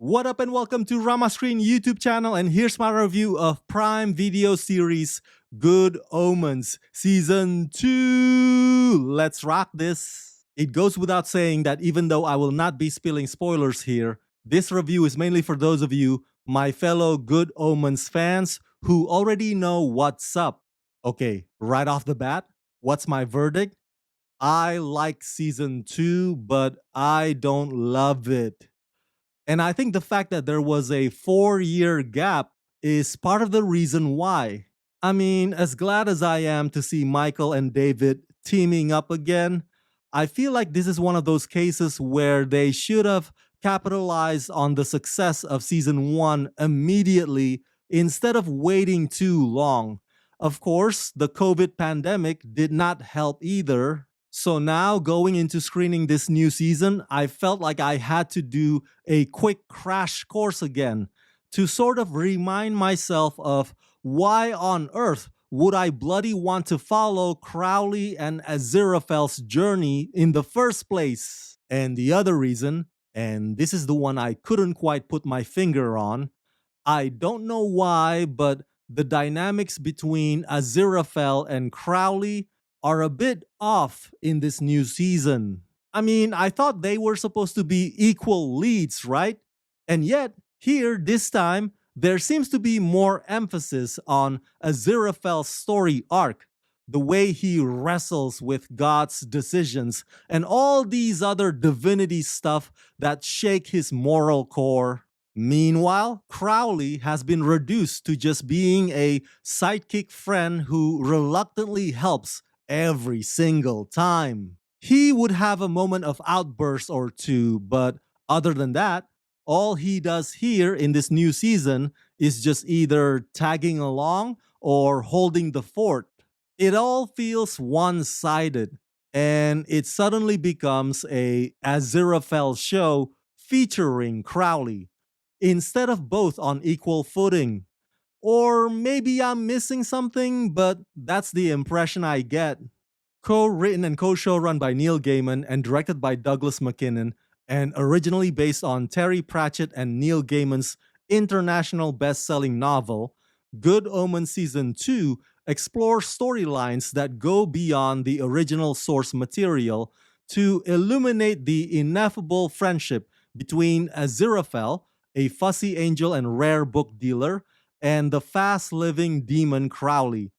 What up and welcome to Rama Screen YouTube channel, and here's my review of Prime Video series Good Omens Season 2. Let's rock this. It goes without saying that even though I will not be spilling spoilers here, this review is mainly for those of you, my fellow Good Omens fans, who already know what's up. Okay, right off the bat, what's my verdict? I like Season 2, but I don't love it. And I think the fact that there was a 4-year gap is part of the reason why. I mean, as glad as I am to see Michael and David teaming up again, I feel like this is one of those cases where they should have capitalized on the success of season 1 immediately instead of waiting too long. Of course, the COVID pandemic did not help either. So now going into screening this new season, I felt like I had to do a quick crash course again to sort of remind myself of why on earth would I bloody want to follow Crowley and Aziraphale's journey in the first place? And the other reason, and this is the one I couldn't quite put my finger on, I don't know why, but the dynamics between Aziraphale and Crowley are a bit off in this new season. I mean, I thought they were supposed to be equal leads, right? And yet, here, this time, there seems to be more emphasis on Aziraphale's story arc, the way he wrestles with God's decisions, and all these other divinity stuff that shake his moral core. Meanwhile, Crowley has been reduced to just being a sidekick friend who reluctantly helps every single time. He would have a moment of outburst or two, but other than that, all he does here in this new season is just either tagging along or holding the fort. It all feels one-sided, and it suddenly becomes a Aziraphale show featuring Crowley, instead of both on equal footing. Or maybe I'm missing something, but that's the impression I get. Co-written and co-showrun by Neil Gaiman and directed by Douglas McKinnon, and originally based on Terry Pratchett and Neil Gaiman's international best-selling novel, Good Omens Season 2 explores storylines that go beyond the original source material to illuminate the ineffable friendship between Aziraphale, a fussy angel and rare book dealer, and the fast-living demon Crowley.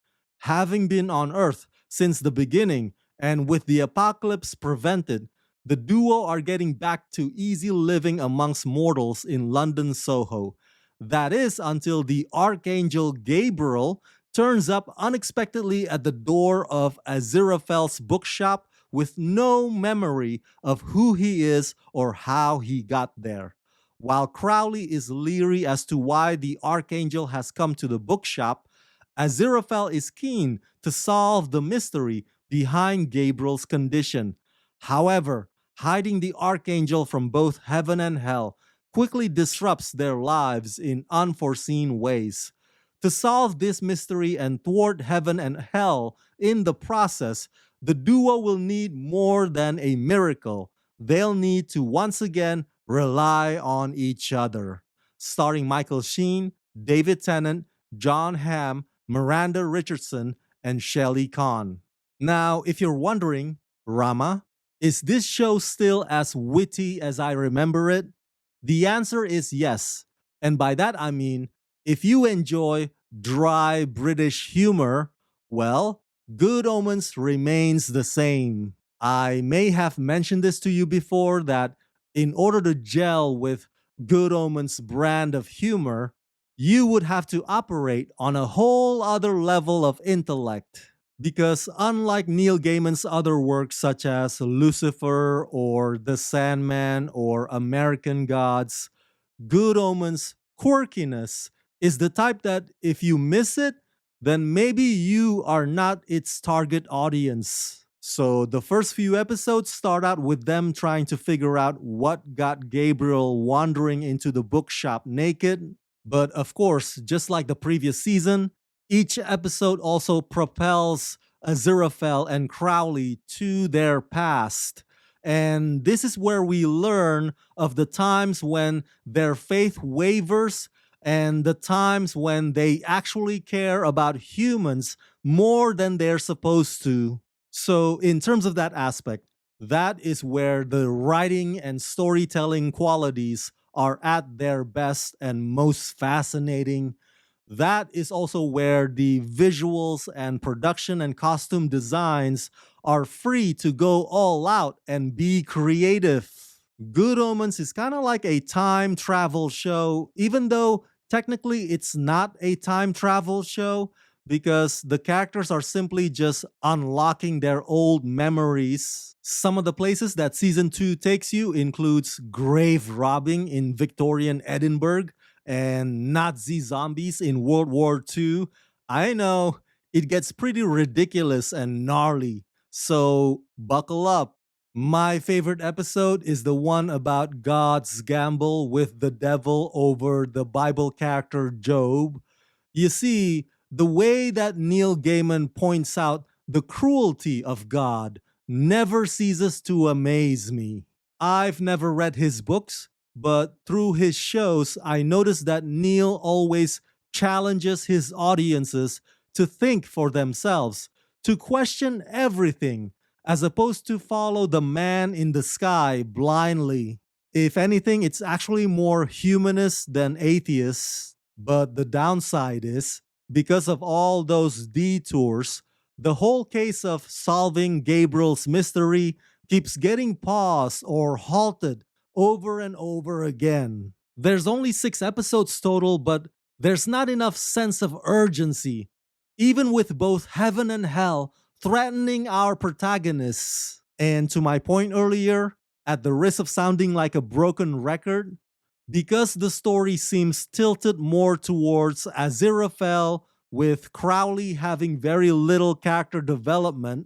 Having been on Earth since the beginning, and with the apocalypse prevented, the duo are getting back to easy living amongst mortals in London Soho. That is until the Archangel Gabriel turns up unexpectedly at the door of Aziraphale's bookshop with no memory of who he is or how he got there. While Crowley is leery as to why the Archangel has come to the bookshop, Aziraphale is keen to solve the mystery behind Gabriel's condition. However, hiding the Archangel from both heaven and hell quickly disrupts their lives in unforeseen ways. To solve this mystery and thwart heaven and hell in the process, the duo will need more than a miracle. They'll need to once again rely on each other. Starring Michael Sheen, David Tennant, John Hamm, Miranda Richardson, and Shelley Kahn. Now, if you're wondering, Rama, is this show still as witty as I remember it? The answer is yes. And by that I mean, if you enjoy dry British humor, well, Good Omens remains the same. I may have mentioned this to you before that in order to gel with Good Omens' brand of humor, you would have to operate on a whole other level of intellect. Because unlike Neil Gaiman's other works such as Lucifer or The Sandman or American Gods, Good Omens' quirkiness is the type that if you miss it, then maybe you are not its target audience. So the first few episodes start out with them trying to figure out what got Gabriel wandering into the bookshop naked. But of course, just like the previous season, each episode also propels Aziraphale and Crowley to their past And this is where we learn of the times when their faith wavers and the times when they actually care about humans more than they're supposed to. So, in terms of that aspect, that is where the writing and storytelling qualities are at their best and most fascinating. That is also where the visuals and production and costume designs are free to go all out and be creative. Good Omens is kind of like a time travel show, even though technically it's not a time travel show because the characters are simply just unlocking their old memories. Some of the places that season 2 takes you includes grave robbing in Victorian Edinburgh and Nazi zombies in World War II. I know it gets pretty ridiculous and gnarly, so buckle up. My favorite episode is the one about God's gamble with the devil over the Bible character Job. You see, the way that Neil Gaiman points out the cruelty of God never ceases to amaze me. I've never read his books, but through his shows, I noticed that Neil always challenges his audiences to think for themselves, to question everything, as opposed to follow the man in the sky blindly. If anything, it's actually more humanist than atheist. But the downside is, because of all those detours, the whole case of solving Gabriel's mystery keeps getting paused or halted over and over again. There's only 6 episodes total, but there's not enough sense of urgency, even with both heaven and hell threatening our protagonists. And to my point earlier, at the risk of sounding like a broken record, because the story seems tilted more towards Aziraphale, with Crowley having very little character development,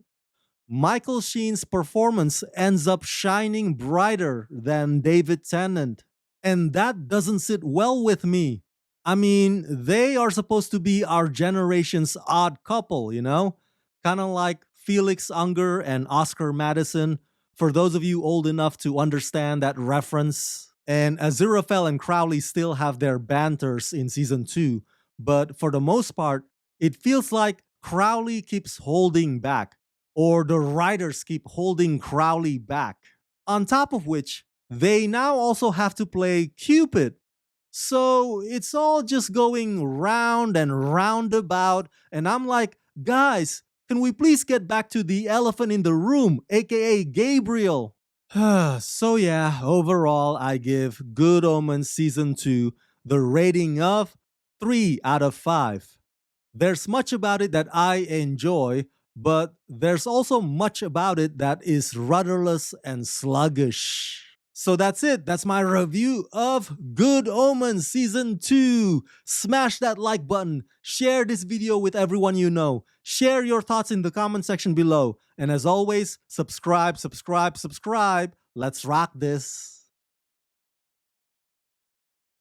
Michael Sheen's performance ends up shining brighter than David Tennant. And that doesn't sit well with me. I mean, they are supposed to be our generation's odd couple, you know? Kind of like Felix Unger and Oscar Madison, for those of you old enough to understand that reference. And Aziraphale and Crowley still have their banters in season 2, but for the most part, it feels like Crowley keeps holding back, or the writers keep holding Crowley back. On top of which, they now also have to play Cupid. So it's all just going round and roundabout, and I'm like, guys, can we please get back to the elephant in the room, aka Gabriel? So yeah, overall, I give Good Omens Season 2 the rating of 3 out of 5. There's much about it that I enjoy, but there's also much about it that is rudderless and sluggish. So that's it. That's my review of Good Omens Season 2. Smash that like button. Share this video with everyone you know. Share your thoughts in the comment section below. And as always, subscribe. Let's rock this.